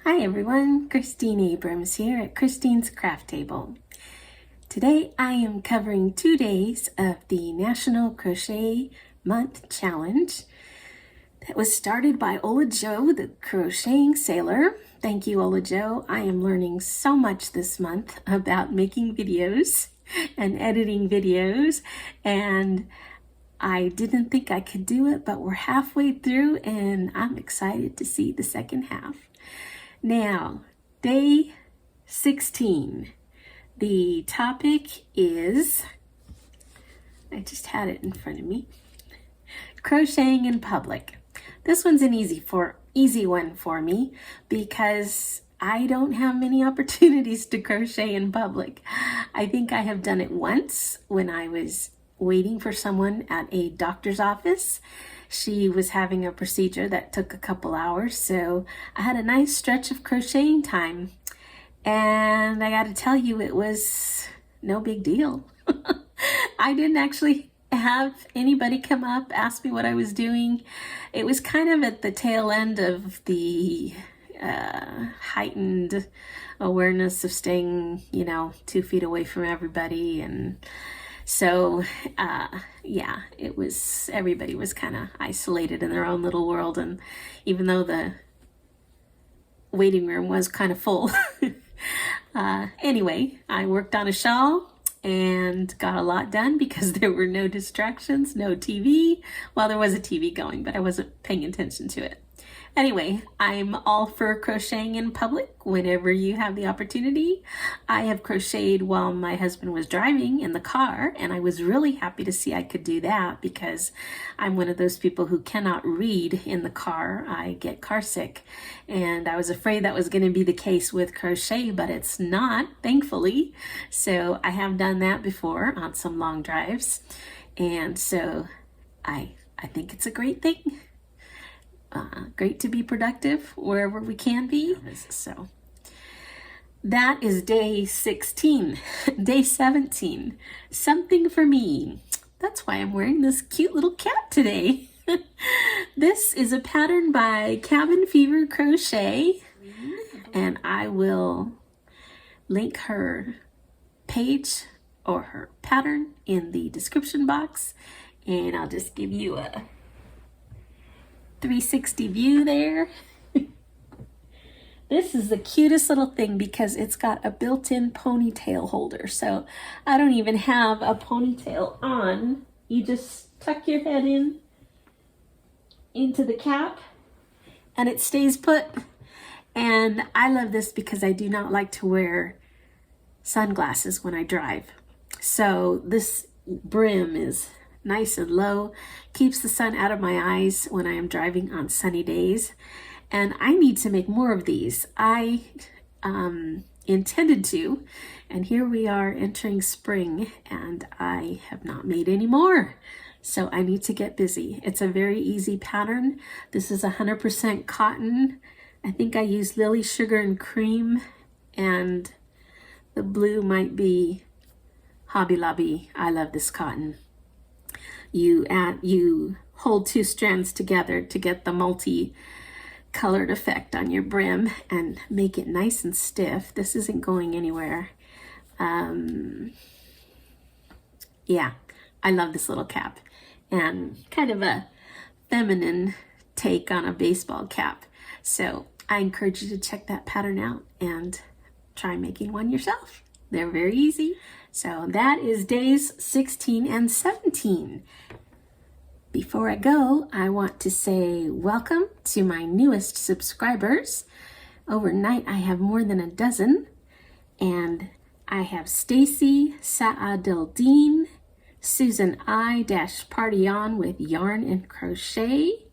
Hi everyone, Christine Abrams here at Christine's Craft Table. Today I am covering 2 days of the National Crochet Month Challenge that was started by Ola Jo, the crocheting sailor. Thank you, Ola Jo. I am learning so much this month about making videos and editing videos, and I didn't think I could do it, but we're halfway through and I'm excited to see the second half. Now, day 16. The topic is, I just had it in front of me, crocheting in public. This one's an easy one for me because I don't have many opportunities to crochet in public. I think I have done it once when I was waiting for someone at a doctor's office. She was having a procedure that took a couple hours, so I had a nice stretch of crocheting time. And I got to tell you, it was no big deal. I didn't actually have anybody come up, ask me what I was doing. It was kind of at the tail end of the heightened awareness of staying, 2 feet away from everybody. And so, yeah, everybody was kind of isolated in their own little world. And even though the waiting room was kind of full, anyway, I worked on a shawl and got a lot done because there were no distractions, no TV. Well, there was a TV going, but I wasn't paying attention to it. Anyway, I'm all for crocheting in public whenever you have the opportunity. I have crocheted while my husband was driving in the car, and I was really happy to see I could do that because I'm one of those people who cannot read in the car. I get car sick, and I was afraid that was going to be the case with crochet, but it's not, thankfully. So I have done that before on some long drives, and so I think it's a great thing. Great to be productive wherever we can be. So that is day 16. Day 17, something for me. That's why I'm wearing this cute little cap today. This is a pattern by Cabin Fever Crochet, and I will link her page or her pattern in the description box, and I'll just give you a 360 view there. This is the cutest little thing because it's got a built-in ponytail holder. So I don't even have a ponytail on. You just tuck your head into the cap and it stays put. And I love this because I do not like to wear sunglasses when I drive. So this brim is nice and low, keeps the sun out of my eyes when I am driving on sunny days. And I need to make more of these. I intended to, and here we are entering spring, and I have not made any more. So I need to get busy. It's a very easy pattern. This is 100% cotton. I think I used Lily Sugar and Cream, and the blue might be Hobby Lobby. I love this cotton. You hold 2 strands together to get the multi-colored effect on your brim and make it nice and stiff. This isn't going anywhere. Yeah, I love this little cap, and kind of a feminine take on a baseball cap. So I encourage you to check that pattern out and try making one yourself. They're very easy. So that is days 16 and 17. Before I go, I want to say welcome to my newest subscribers. Overnight, I have more than a dozen. And I have Stacy Saadildeen, Susan I-Party On with Yarn and Crochet,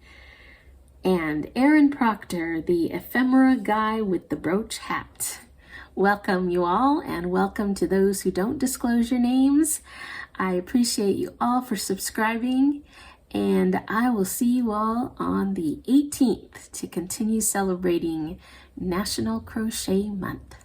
and Aaron Proctor, the ephemera guy with the brooch hat. Welcome you all, and welcome to those who don't disclose your names. I appreciate you all for subscribing, and I will see you all on the 18th to continue celebrating National Crochet Month.